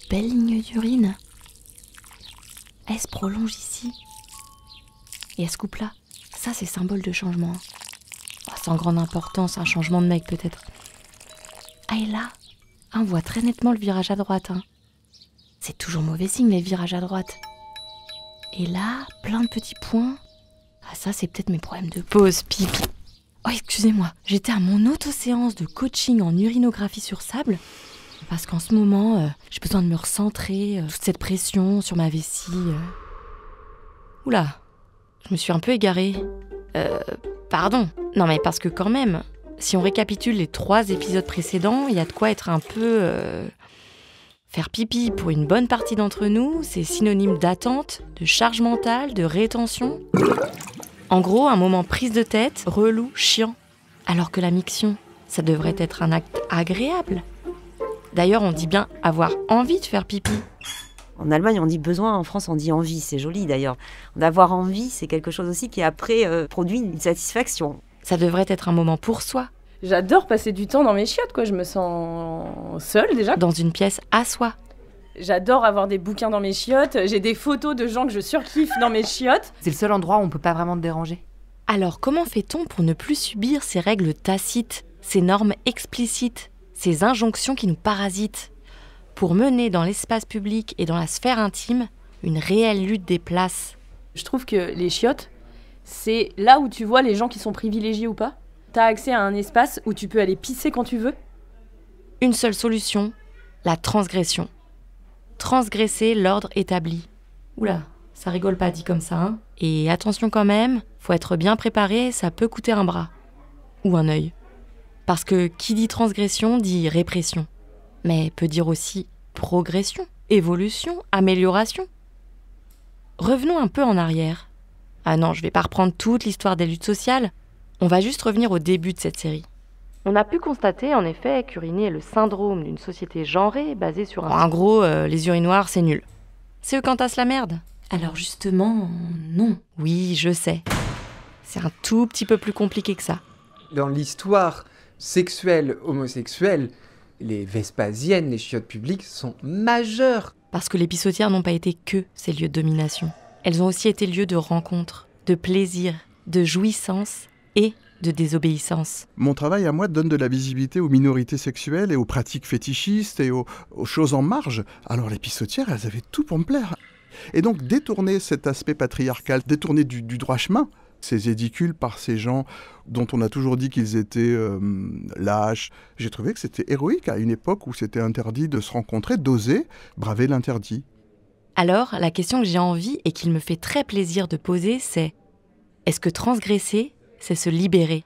belle ligne d'urine. Elle se prolonge ici. Et elle se coupe là. Ça, c'est symbole de changement. Sans grande importance, un changement de mec peut-être. Ah, et là, on voit très nettement le virage à droite. C'est toujours mauvais signe, les virages à droite. Et là, plein de petits points. Ah, ça, c'est peut-être mes problèmes de pause pipi. Oh, excusez-moi, j'étais à mon auto-séance de coaching en urinographie sur sable. Parce qu'en ce moment, j'ai besoin de me recentrer, toute cette pression sur ma vessie. Oula, je me suis un peu égarée. Pardon. Non mais parce que quand même, si on récapitule les 3 épisodes précédents, il y a de quoi être un peu... Faire pipi pour une bonne partie d'entre nous, c'est synonyme d'attente, de charge mentale, de rétention. En gros, un moment prise de tête, relou, chiant. Alors que la miction, ça devrait être un acte agréable. D'ailleurs, on dit bien avoir envie de faire pipi. En Allemagne, on dit besoin, en France, on dit envie. C'est joli d'ailleurs. D'avoir envie, c'est quelque chose aussi qui après produit une satisfaction. Ça devrait être un moment pour soi. J'adore passer du temps dans mes chiottes, quoi. Je me sens seule déjà. Dans une pièce à soi. J'adore avoir des bouquins dans mes chiottes. J'ai des photos de gens que je surkiffe dans mes chiottes. C'est le seul endroit où on peut pas vraiment te déranger. Alors comment fait-on pour ne plus subir ces règles tacites, ces normes explicites, ces injonctions qui nous parasitent, pour mener dans l'espace public et dans la sphère intime une réelle lutte des places? Je trouve que les chiottes, c'est là où tu vois les gens qui sont privilégiés ou pas. T'as accès à un espace où tu peux aller pisser quand tu veux. Une seule solution, la transgression. Transgresser l'ordre établi. Oula, ça rigole pas dit comme ça, hein. Et attention quand même, faut être bien préparé, ça peut coûter un bras. Ou un œil. Parce que qui dit transgression dit répression. Mais peut dire aussi progression, évolution, amélioration. Revenons un peu en arrière. Ah non, je vais pas reprendre toute l'histoire des luttes sociales. On va juste revenir au début de cette série. On a pu constater en effet qu'uriner est le syndrome d'une société genrée basée sur un... En gros, les urinoirs, c'est nul. C'est eux qui entassent la merde. Alors justement, non. Oui, je sais. C'est un tout petit peu plus compliqué que ça. Dans l'histoire sexuelle homosexuelle, les Vespasiennes, les chiottes publiques, sont majeures. Parce que les pissotières n'ont pas été que ces lieux de domination. Elles ont aussi été lieux de rencontre, de plaisir, de jouissance et de désobéissance. Mon travail à moi donne de la visibilité aux minorités sexuelles et aux pratiques fétichistes et aux choses en marge. Alors les pissotières, elles avaient tout pour me plaire. Et donc détourner cet aspect patriarcal, détourner du droit chemin, ces édicules par ces gens dont on a toujours dit qu'ils étaient lâches. J'ai trouvé que c'était héroïque à une époque où c'était interdit de se rencontrer, d'oser braver l'interdit. Alors, la question que j'ai envie et qu'il me fait très plaisir de poser, c'est: est-ce que transgresser, c'est se libérer?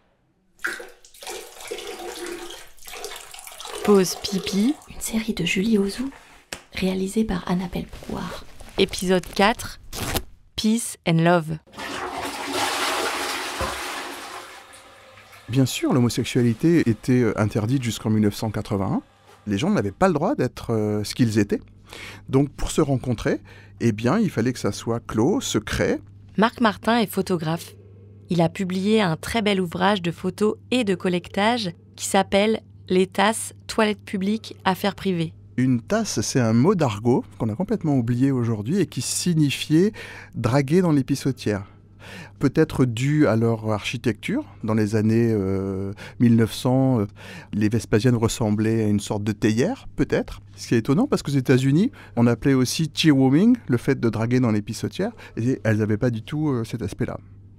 Pause pipi, une série de Julie Ozou, réalisée par Annabelle Brouard. Épisode 4, Peace and Love. Bien sûr, l'homosexualité était interdite jusqu'en 1981. Les gens n'avaient pas le droit d'être ce qu'ils étaient. Donc pour se rencontrer, eh bien, il fallait que ça soit clos, secret. Marc Martin est photographe. Il a publié un très bel ouvrage de photos et de collectage qui s'appelle « Les tasses, toilettes publiques, affaires privées ». Une tasse, c'est un mot d'argot qu'on a complètement oublié aujourd'hui et qui signifiait draguer dans les pissotières. Peut-être dû à leur architecture. Dans les années 1900, les Vespasiennes ressemblaient à une sorte de théière, peut-être. Ce qui est étonnant, parce qu'aux États-Unis, on appelait aussi cheerwarming, le fait de draguer dans les pissotières, et elles n'avaient pas du tout cet aspect-là.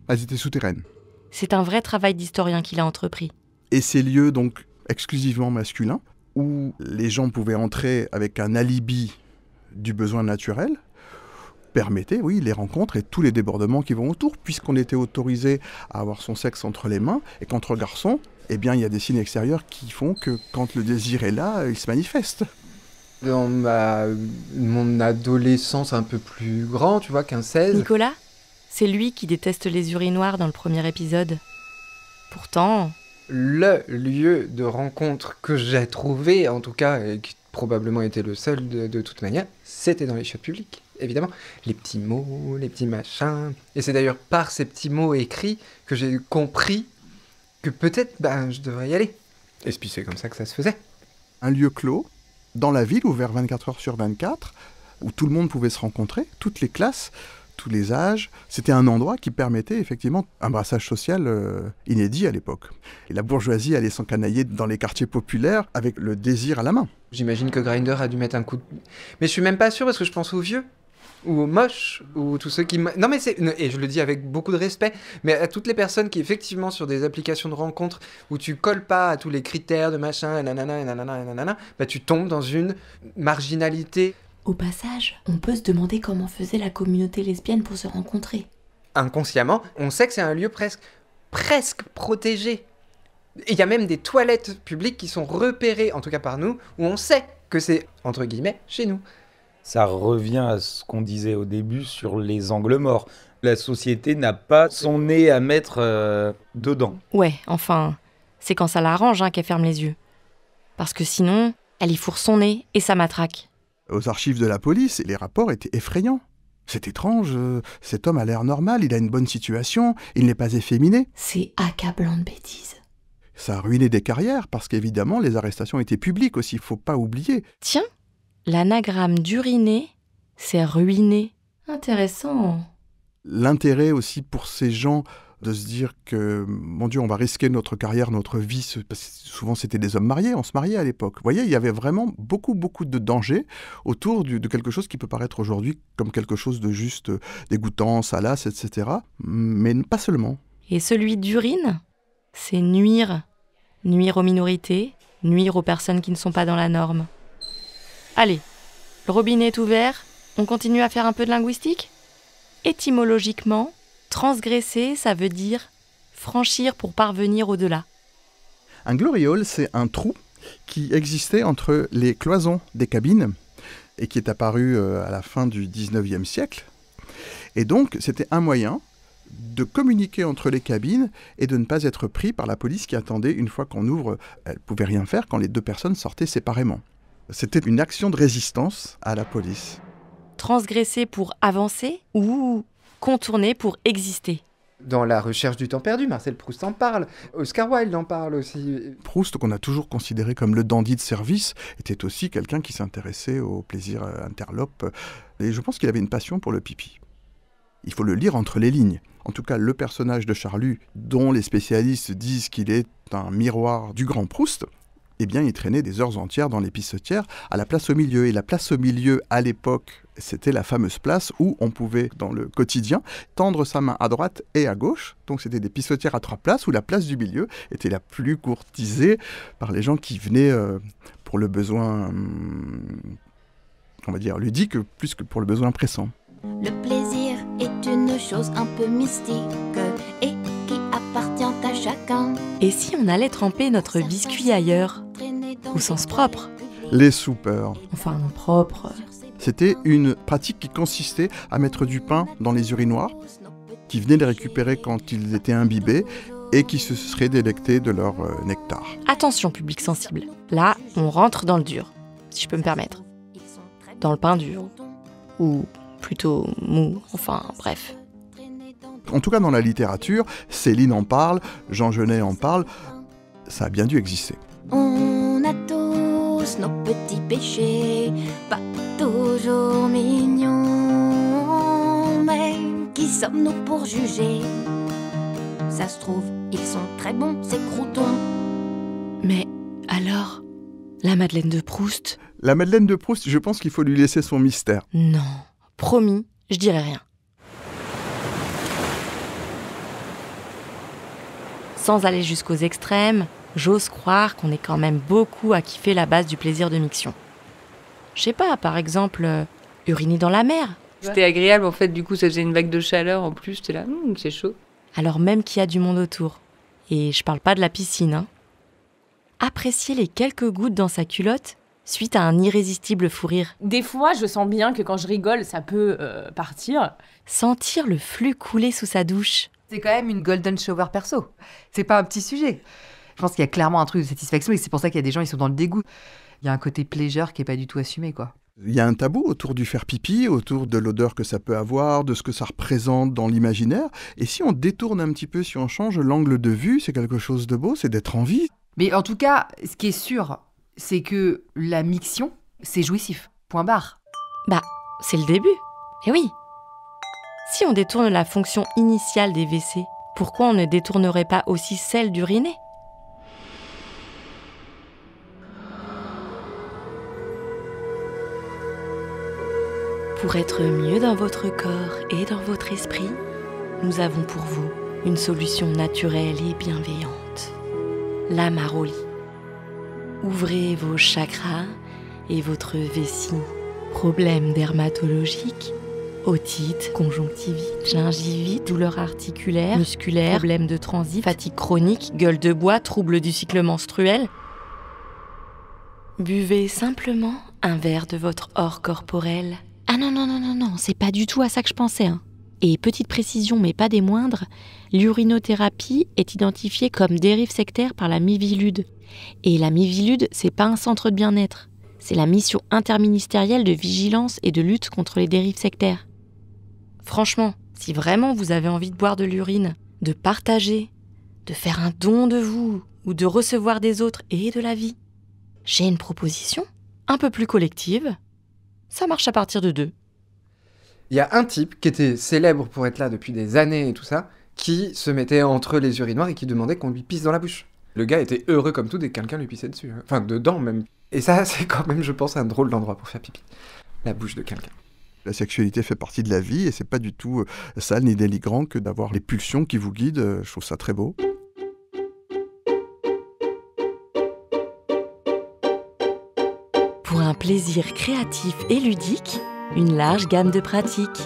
Elles étaient souterraines. C'est un vrai travail d'historien qu'il a entrepris. Et ces lieux, donc, exclusivement masculins, où les gens pouvaient entrer avec un alibi du besoin naturel, permettait, oui, les rencontres et tous les débordements qui vont autour, puisqu'on était autorisé à avoir son sexe entre les mains, et qu'entre garçons, eh bien, il y a des signes extérieurs qui font que quand le désir est là, il se manifeste. Dans mon adolescence un peu plus grand, tu vois, 15-16... Nicolas, c'est lui qui déteste les urinoirs dans le premier épisode. Pourtant... Le lieu de rencontre que j'ai trouvé, en tout cas, et qui probablement était le seul de toute manière, c'était dans les chiottes publiques. Évidemment, les petits mots, les petits machins. Et c'est d'ailleurs par ces petits mots écrits que j'ai compris que peut-être je devrais y aller. Et puis c'est comme ça que ça se faisait. Un lieu clos, dans la ville, ouvert 24 heures sur 24, où tout le monde pouvait se rencontrer, toutes les classes, tous les âges. C'était un endroit qui permettait effectivement un brassage social inédit à l'époque. Et la bourgeoisie allait s'encanailler dans les quartiers populaires avec le désir à la main. J'imagine que Grindr a dû mettre un coup de... Mais je suis même pas sûr parce que je pense aux vieux, ou aux moches, ou tous ceux qui... Non mais c'est... Et je le dis avec beaucoup de respect, mais à toutes les personnes qui effectivement sur des applications de rencontres où tu colles pas à tous les critères de machin, et nanana, et nanana, et nanana, bah tu tombes dans une marginalité. Au passage, on peut se demander comment faisait la communauté lesbienne pour se rencontrer. Inconsciemment, on sait que c'est un lieu presque protégé. Et il y a même des toilettes publiques qui sont repérées, en tout cas par nous, où on sait que c'est, entre guillemets, chez nous. Ça revient à ce qu'on disait au début sur les angles morts. La société n'a pas son nez à mettre dedans. Ouais, enfin, c'est quand ça l'arrange qu'elle ferme les yeux. Parce que sinon, elle y fourre son nez et ça matraque. Aux archives de la police, les rapports étaient effrayants. C'est étrange, cet homme a l'air normal, il a une bonne situation, il n'est pas efféminé. C'est accablant de bêtises. Ça a ruiné des carrières, parce qu'évidemment, les arrestations étaient publiques aussi, il ne faut pas oublier. Tiens, l'anagramme d'uriner, c'est ruiné. Intéressant. L'intérêt aussi pour ces gens de se dire que, mon Dieu, on va risquer notre carrière, notre vie, parce que souvent c'était des hommes mariés, on se mariait à l'époque. Vous voyez, il y avait vraiment beaucoup de dangers autour de quelque chose qui peut paraître aujourd'hui comme quelque chose de juste dégoûtant, salace, etc. Mais pas seulement. Et celui d'urine, c'est nuire. Nuire aux minorités, nuire aux personnes qui ne sont pas dans la norme. Allez, le robinet est ouvert, on continue à faire un peu de linguistique ? Étymologiquement, transgresser, ça veut dire franchir pour parvenir au-delà. Un glory hole, c'est un trou qui existait entre les cloisons des cabines et qui est apparu à la fin du 19e siècle. Et donc, c'était un moyen de communiquer entre les cabines et de ne pas être pris par la police qui attendait, une fois qu'on ouvre, elle ne pouvait rien faire quand les deux personnes sortaient séparément. C'était une action de résistance à la police. Transgresser pour avancer ou contourner pour exister. Dans La recherche du temps perdu, Marcel Proust en parle, Oscar Wilde en parle aussi. Proust, qu'on a toujours considéré comme le dandy de service, était aussi quelqu'un qui s'intéressait au plaisir interlope. Et je pense qu'il avait une passion pour le pipi. Il faut le lire entre les lignes. En tout cas, le personnage de Charlus, dont les spécialistes disent qu'il est un miroir du grand Proust, eh bien, il traînait des heures entières dans les pissotières à la place au milieu. Et la place au milieu, à l'époque, c'était la fameuse place où on pouvait, dans le quotidien, tendre sa main à droite et à gauche. Donc, c'était des pissotières à 3 places où la place du milieu était la plus courtisée par les gens qui venaient pour le besoin, on va dire, ludique, plus que pour le besoin pressant. Le plaisir est une chose un peu mystique et qui appartient à chacun. Et si on allait tremper notre biscuit ailleurs, au sens propre ? Les soupeurs. Enfin, propre. C'était une pratique qui consistait à mettre du pain dans les urinoirs, qui venaient les récupérer quand ils étaient imbibés et qui se seraient délectés de leur nectar. Attention, public sensible. Là, on rentre dans le dur, si je peux me permettre. Dans le pain dur. Ou plutôt mou, enfin bref. En tout cas, dans la littérature, Céline en parle, Jean Genet en parle, ça a bien dû exister. On a tous nos petits péchés, pas toujours mignons, mais qui sommes-nous pour juger ? Ça se trouve, ils sont très bons, ces croutons. Mais alors, la Madeleine de Proust ? La Madeleine de Proust, je pense qu'il faut lui laisser son mystère. Non, promis, je dirai rien. Sans aller jusqu'aux extrêmes, j'ose croire qu'on est quand même beaucoup à kiffer la base du plaisir de miction. Je sais pas, par exemple, uriner dans la mer. C'était agréable en fait, du coup ça faisait une vague de chaleur en plus, j'étais là, c'est chaud. Alors même qu'il y a du monde autour. Et je parle pas de la piscine, Apprécier les quelques gouttes dans sa culotte suite à un irrésistible fou rire. Des fois, je sens bien que quand je rigole, ça peut partir. Sentir le flux couler sous sa douche. C'est quand même une golden shower perso. C'est pas un petit sujet. Je pense qu'il y a clairement un truc de satisfaction et c'est pour ça qu'il y a des gens, ils sont dans le dégoût. Il y a un côté pleasure qui est pas du tout assumé, quoi. Il y a un tabou autour du faire pipi, autour de l'odeur que ça peut avoir, de ce que ça représente dans l'imaginaire. Et si on détourne un petit peu, si on change l'angle de vue, c'est quelque chose de beau, c'est d'être en vie. Mais en tout cas, ce qui est sûr, c'est que la miction, C'est jouissif. Point barre. Bah, c'est le début. Eh oui. Si on détourne la fonction initiale des WC, pourquoi on ne détournerait pas aussi celle d'uriner ? Pour être mieux dans votre corps et dans votre esprit, nous avons pour vous une solution naturelle et bienveillante. La Maroli. Ouvrez vos chakras et votre vessie. Problèmes dermatologiques, otite, conjonctivite, gingivite, douleurs articulaires, musculaires, problèmes de transit, fatigue chronique, gueule de bois, troubles du cycle menstruel. Buvez simplement un verre de votre or corporel. Ah non, c'est pas du tout à ça que je pensais. Hein. Et petite précision, mais pas des moindres, l'urinothérapie est identifiée comme dérive sectaire par la Miviludes. Et la Miviludes, c'est pas un centre de bien-être. C'est la mission interministérielle de vigilance et de lutte contre les dérives sectaires. Franchement, si vraiment vous avez envie de boire de l'urine, de partager, de faire un don de vous ou de recevoir des autres et de la vie, j'ai une proposition, un peu plus collective. Ça marche à partir de 2. Il y a un type qui était célèbre pour être là depuis des années et tout ça, qui se mettait entre les urinoirs et qui demandait qu'on lui pisse dans la bouche. Le gars était heureux comme tout dès que quelqu'un lui pissait dessus. Hein. Enfin, dedans même. Et ça, c'est quand même, je pense, un drôle d'endroit pour faire pipi. La bouche de quelqu'un. La sexualité fait partie de la vie et c'est pas du tout sale ni dénigrant que d'avoir les pulsions qui vous guident. Je trouve ça très beau. Pour un plaisir créatif et ludique, une large gamme de pratiques.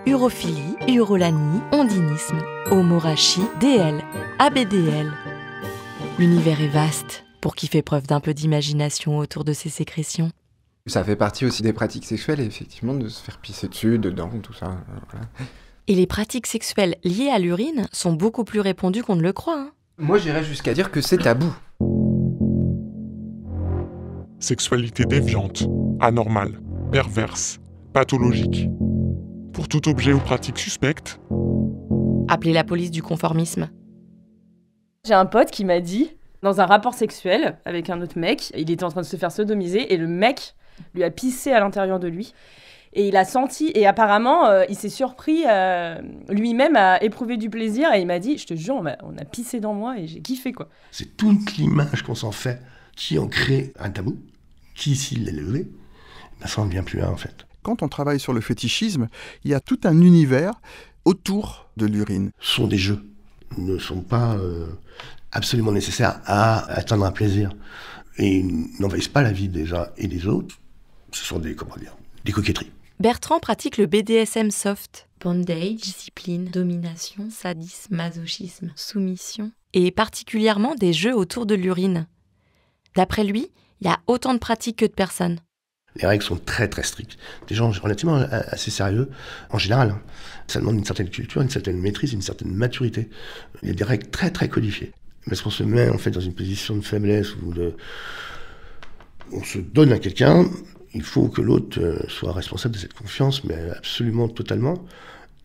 Urophilie, urolanie, ondinisme, homoragie, DL, ABDL. L'univers est vaste pour qui fait preuve d'un peu d'imagination autour de ces sécrétions. Ça fait partie aussi des pratiques sexuelles, et effectivement, de se faire pisser dessus, dedans, tout ça. Voilà. Et les pratiques sexuelles liées à l'urine sont beaucoup plus répandues qu'on ne le croit. Hein. Moi, j'irais jusqu'à dire que c'est tabou. Sexualité déviante, anormale, perverse, pathologique. Pour tout objet ou pratique suspecte, Appelez la police du conformisme. J'ai un pote qui m'a dit, dans un rapport sexuel avec un autre mec, il était en train de se faire sodomiser et le mec lui a pissé à l'intérieur de lui. Et il a senti, et apparemment, il s'est surpris lui-même à éprouver du plaisir. Et il m'a dit, je te jure, on a pissé dans moi et j'ai kiffé, quoi. C'est toute l'image qu'on s'en fait qui en crée un tabou, qui, s'il l'est levé, ça en devient plus un, en fait. Quand on travaille sur le fétichisme, il y a tout un univers autour de l'urine. Ce sont des jeux, ne sont pas absolument nécessaires à atteindre un plaisir. Et n'envahissent pas la vie des uns et des autres. Ce sont des coquetteries. Bertrand pratique le BDSM soft. Bondage, discipline, domination, sadisme, masochisme, soumission. Et particulièrement des jeux autour de l'urine. D'après lui, il y a autant de pratiques que de personnes. Les règles sont très très strictes. Des gens relativement assez sérieux, en général. Ça demande une certaine culture, une certaine maîtrise, une certaine maturité. Il y a des règles très très codifiées. Parce qu'on se met en fait dans une position de faiblesse ou on se donne à quelqu'un, il faut que l'autre soit responsable de cette confiance, mais absolument totalement,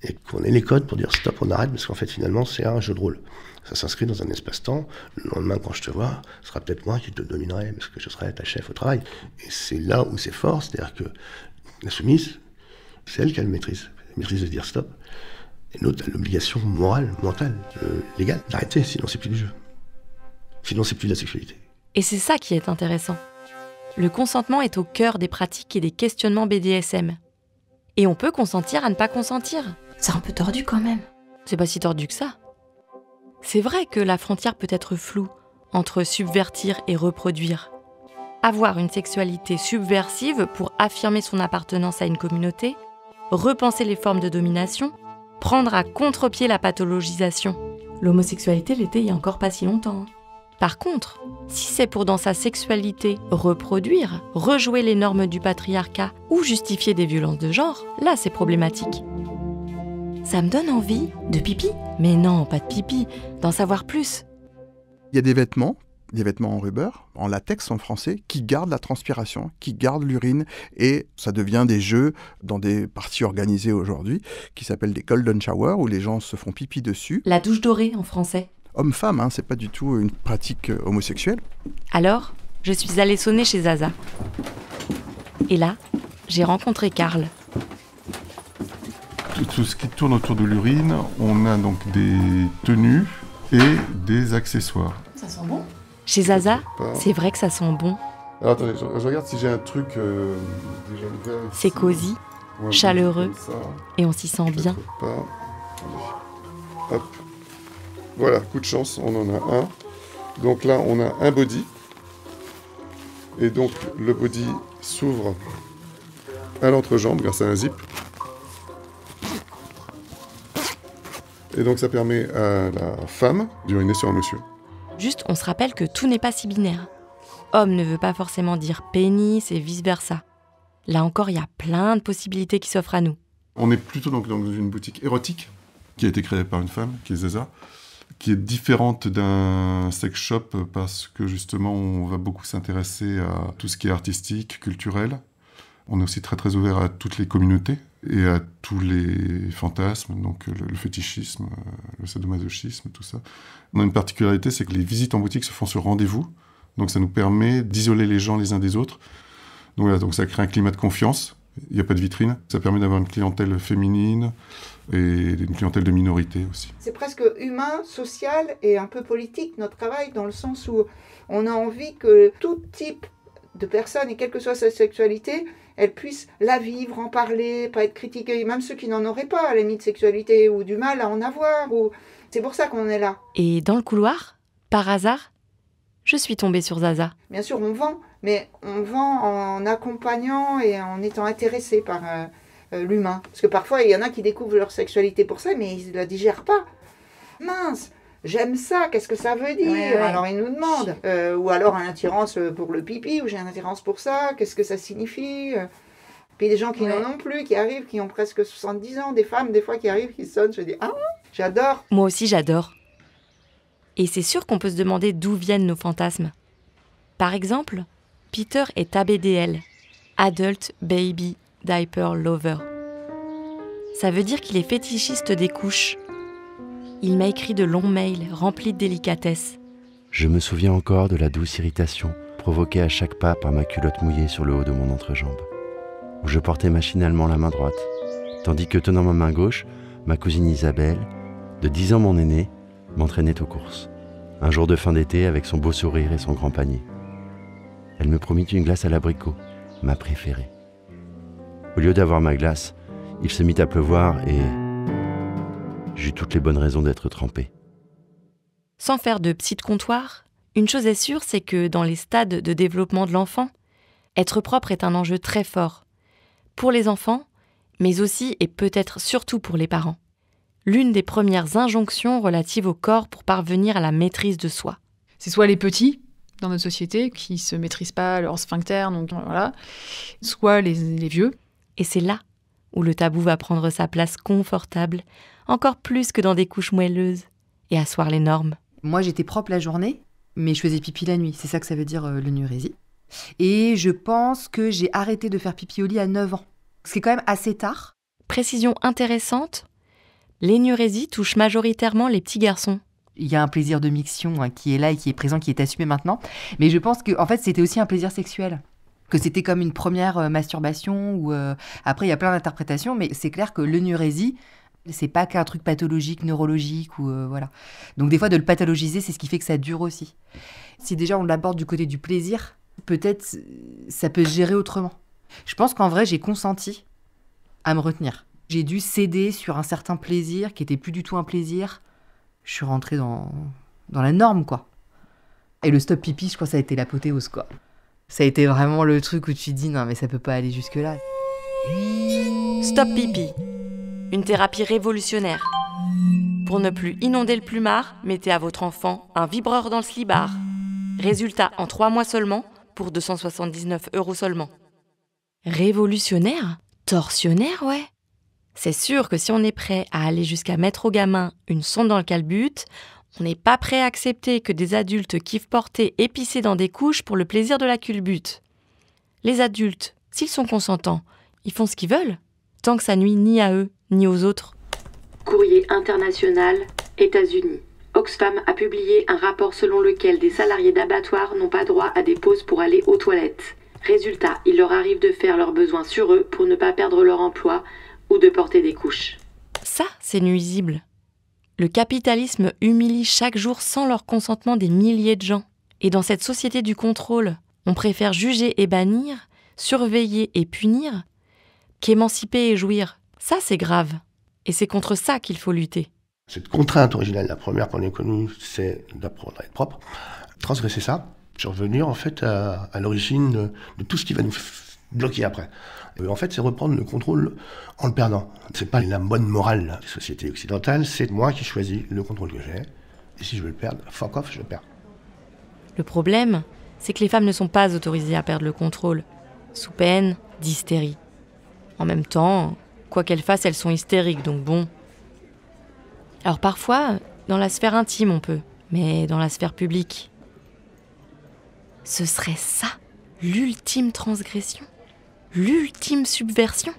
et qu'on ait les codes pour dire stop, on arrête, parce qu'en fait finalement c'est un jeu de rôle. Ça s'inscrit dans un espace-temps. Le lendemain, quand je te vois, ce sera peut-être moi qui te dominerai, parce que je serai ta chef au travail. Et c'est là où c'est fort, c'est-à-dire que la soumise, c'est elle qui a la maîtrise de dire stop. Et l'autre a l'obligation morale, mentale, légale, d'arrêter, sinon c'est plus du jeu. Sinon c'est plus de la sexualité. Et c'est ça qui est intéressant. Le consentement est au cœur des pratiques et des questionnements BDSM. Et on peut consentir à ne pas consentir. C'est un peu tordu quand même. C'est pas si tordu que ça. C'est vrai que la frontière peut être floue entre subvertir et reproduire. Avoir une sexualité subversive pour affirmer son appartenance à une communauté, repenser les formes de domination, prendre à contre-pied la pathologisation. L'homosexualité l'était il y a encore pas si longtemps. Par contre, si c'est pour dans sa sexualité reproduire, rejouer les normes du patriarcat ou justifier des violences de genre, là c'est problématique. Ça me donne envie de pipi. Mais non, pas de pipi, d'en savoir plus. Il y a des vêtements en rubber, en latex en français, qui gardent la transpiration, qui gardent l'urine, et ça devient des jeux dans des parties organisées aujourd'hui, qui s'appellent des golden showers, où les gens se font pipi dessus. La douche dorée en français. Homme-femme, hein, c'est pas du tout une pratique homosexuelle. Alors, je suis allée sonner chez Zaza. Et là, j'ai rencontré Karl. Tout ce qui tourne autour de l'urine, on a donc des tenues et des accessoires. Ça sent bon. Chez Zaza, c'est vrai que ça sent bon. Alors attendez, je regarde si j'ai un truc déjà ouvert ici. C'est cosy, Ouais, chaleureux, comme ça. et on s'y sent bien. Pas. Allez. Hop. Voilà, coup de chance, on en a un. Donc là, on a un body. Et donc, le body s'ouvre à l'entrejambe grâce à un zip. Et donc, ça permet à la femme d'uriner sur un monsieur. Juste, on se rappelle que tout n'est pas si binaire. Homme ne veut pas forcément dire pénis et vice-versa. Là encore, il y a plein de possibilités qui s'offrent à nous. On est plutôt donc dans une boutique érotique qui a été créée par une femme, qui est Zaza, qui est différente d'un sex shop parce que justement, on va beaucoup s'intéresser à tout ce qui est artistique, culturel. On est aussi très très ouvert à toutes les communautés et à tous les fantasmes, donc le fétichisme, le sadomasochisme, tout ça. On a une particularité, c'est que les visites en boutique se font sur rendez-vous, donc ça nous permet d'isoler les gens les uns des autres. Donc voilà, donc ça crée un climat de confiance. Il n'y a pas de vitrine. Ça permet d'avoir une clientèle féminine et une clientèle de minorité aussi. C'est presque humain, social et un peu politique notre travail, dans le sens où on a envie que tout type de personne, et quelle que soit sa sexualité, elle puisse la vivre, en parler, pas être critiquée, même ceux qui n'en auraient pas à la limite de sexualité ou du mal à en avoir. C'est pour ça qu'on est là. Et dans le couloir, par hasard, je suis tombée sur Zaza. Bien sûr, on vend, mais on vend en accompagnant et en étant intéressé par l'humain. Parce que parfois, il y en a qui découvrent leur sexualité pour ça, mais ils ne la digèrent pas. Mince, j'aime ça, qu'est-ce que ça veut dire? Ouais. Alors ils nous demandent. Ou alors une attirance pour le pipi, ou j'ai une attirance pour ça, qu'est-ce que ça signifie? Puis des gens qui n'en ont plus, qui arrivent, qui ont presque 70 ans, des femmes des fois qui arrivent, qui sonnent, je dis « Ah, j'adore !» Moi aussi, j'adore. Et c'est sûr qu'on peut se demander d'où viennent nos fantasmes. Par exemple, Peter est ABDL, Adult Baby Diaper Lover. Ça veut dire qu'il est fétichiste des couches. Il m'a écrit de longs mails remplis de délicatesse. Je me souviens encore de la douce irritation provoquée à chaque pas par ma culotte mouillée sur le haut de mon entrejambe, où je portais machinalement la main droite, tandis que tenant ma main gauche, ma cousine Isabelle, de 10 ans mon aînée, m'entraînait aux courses. Un jour de fin d'été avec son beau sourire et son grand panier. Elle me promit une glace à l'abricot, ma préférée. Au lieu d'avoir ma glace, il se mit à pleuvoir et j'eus toutes les bonnes raisons d'être trempé. Sans faire de psy de comptoir, une chose est sûre, c'est que dans les stades de développement de l'enfant, être propre est un enjeu très fort. Pour les enfants, mais aussi et peut-être surtout pour les parents. L'une des premières injonctions relatives au corps pour parvenir à la maîtrise de soi. C'est soit les petits dans notre société qui ne se maîtrisent pas leur sphincter, donc voilà, soit les vieux. Et c'est là où le tabou va prendre sa place confortable, encore plus que dans des couches moelleuses, et asseoir les normes. Moi, j'étais propre la journée, mais je faisais pipi la nuit. C'est ça que ça veut dire l'énurésie. Et je pense que j'ai arrêté de faire pipi au lit à 9 ans. Ce qui est quand même assez tard. Précision intéressante, l'énurésie touche majoritairement les petits garçons. Il y a un plaisir de miction qui est là et qui est présent, qui est assumé maintenant. Mais je pense que en fait, c'était aussi un plaisir sexuel. Que c'était comme une première masturbation. Ou après, il y a plein d'interprétations, mais c'est clair que l'énurésie, c'est pas qu'un truc pathologique, neurologique. Ou voilà. Donc des fois, de le pathologiser, c'est ce qui fait que ça dure aussi. Si déjà on l'aborde du côté du plaisir, peut-être ça peut se gérer autrement. Je pense qu'en vrai, j'ai consenti à me retenir. J'ai dû céder sur un certain plaisir qui était plus du tout un plaisir. Je suis rentrée dans la norme, quoi. Et le stop pipi, je crois que ça a été l'apothéose, quoi. Ça a été vraiment le truc où tu te dis, non, mais ça peut pas aller jusque-là. Stop pipi. Une thérapie révolutionnaire. Pour ne plus inonder le plumard, mettez à votre enfant un vibreur dans le slibard. Résultat en 3 mois seulement, pour 279 € seulement. Révolutionnaire? Torsionnaire, ouais. C'est sûr que si on est prêt à aller jusqu'à mettre au gamin une sonde dans le calbut, on n'est pas prêt à accepter que des adultes kiffent porter et pisser dans des couches pour le plaisir de la culbute. Les adultes, s'ils sont consentants, ils font ce qu'ils veulent, tant que ça nuit ni à eux, ni aux autres. Courrier international, États-Unis. Oxfam a publié un rapport selon lequel des salariés d'abattoirs n'ont pas droit à des pauses pour aller aux toilettes. Résultat, il leur arrive de faire leurs besoins sur eux pour ne pas perdre leur emploi ou de porter des couches. Ça, c'est nuisible. Le capitalisme humilie chaque jour sans leur consentement des milliers de gens. Et dans cette société du contrôle, on préfère juger et bannir, surveiller et punir, qu'émanciper et jouir. Ça, c'est grave. Et c'est contre ça qu'il faut lutter. Cette contrainte originelle, la première qu'on ait connue, c'est d'apprendre à être propre. Transgresser ça, c'est revenir en fait à l'origine de tout ce qui va nous bloquer après. Et en fait, c'est reprendre le contrôle en le perdant. C'est pas la bonne morale des sociétés occidentales, c'est moi qui choisis le contrôle que j'ai. Et si je veux le perdre, fuck off, je le perds. Le problème, c'est que les femmes ne sont pas autorisées à perdre le contrôle, sous peine d'hystérie. En même temps, quoi qu'elles fassent, elles sont hystériques, donc bon. Alors parfois, dans la sphère intime on peut, mais dans la sphère publique, ce serait ça, l'ultime transgression, l'ultime subversion.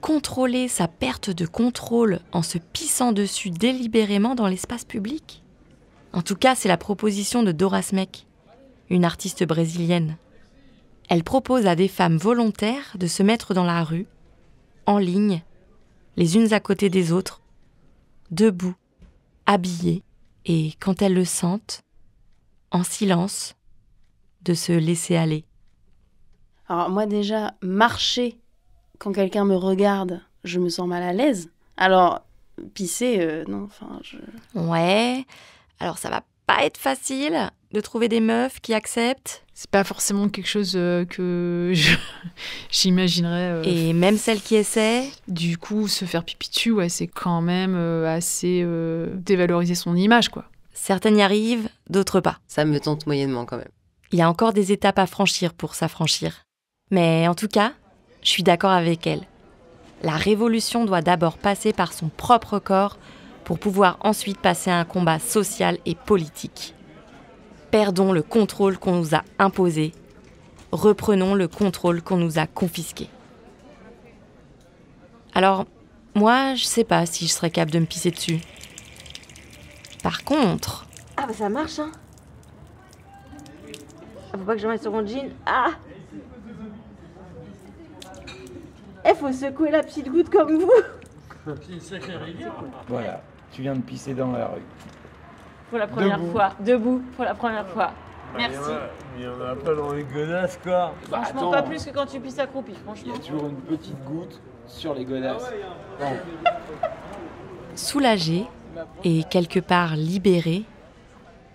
Contrôler sa perte de contrôle en se pissant dessus délibérément dans l'espace public. En tout cas, c'est la proposition de Dora Smek, une artiste brésilienne. Elle propose à des femmes volontaires de se mettre dans la rue, en ligne, les unes à côté des autres, debout, habillées, et quand elles le sentent, en silence, de se laisser aller. Alors moi déjà, marcher quand quelqu'un me regarde, je me sens mal à l'aise. Alors, pisser, non, enfin, Ouais, alors ça va pas être facile de trouver des meufs qui acceptent. C'est pas forcément quelque chose que j'imaginerais. Et même celles qui essaient. Du coup, se faire pipi dessus, ouais, c'est quand même assez dévaloriser son image, quoi. Certaines y arrivent, d'autres pas. Ça me tente moyennement quand même. Il y a encore des étapes à franchir pour s'affranchir. Mais en tout cas, je suis d'accord avec elle. La révolution doit d'abord passer par son propre corps pour pouvoir ensuite passer à un combat social et politique. Perdons le contrôle qu'on nous a imposé. Reprenons le contrôle qu'on nous a confisqué. Alors, moi, je sais pas si je serais capable de me pisser dessus. Par contre... Ah bah ça marche, hein. Faut pas que je mette sur mon jean. Ah. Faut secouer la petite goutte comme vous. C'est une sacrée rivière. Voilà, tu viens de pisser dans la rue. Pour la première fois. Debout, pour la première fois. Merci. Il y en a pas dans les godasses, quoi. Franchement, pas plus que quand tu pisses accroupi, franchement. Il y a toujours une petite goutte sur les godasses. Bon. Soulagée et quelque part libérée,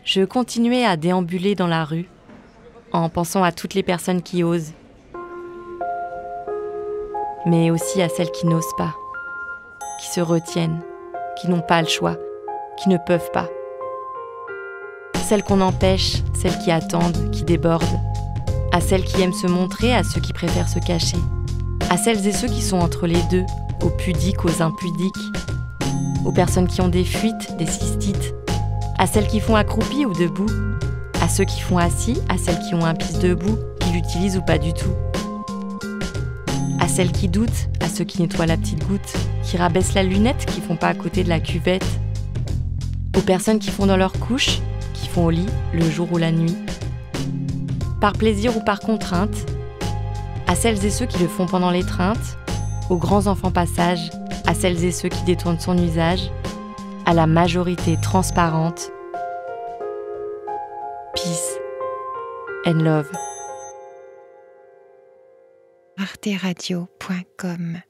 je continuais à déambuler dans la rue en pensant à toutes les personnes qui osent, mais aussi à celles qui n'osent pas, qui se retiennent, qui n'ont pas le choix, qui ne peuvent pas. Celles qu'on empêche, celles qui attendent, qui débordent, à celles qui aiment se montrer, à ceux qui préfèrent se cacher, à celles et ceux qui sont entre les deux, aux pudiques, aux impudiques, aux personnes qui ont des fuites, des cystites, à celles qui font accroupies ou debout, à ceux qui font assis, à celles qui ont un pisse debout, qui l'utilisent ou pas du tout, à celles qui doutent, à ceux qui nettoient la petite goutte, qui rabaissent la lunette, qui font pas à côté de la cuvette, aux personnes qui font dans leur couche, qui font au lit le jour ou la nuit, par plaisir ou par contrainte, à celles et ceux qui le font pendant l'étreinte, aux grands enfants passage, à celles et ceux qui détournent son usage, à la majorité transparente. Peace and love. arteradio.com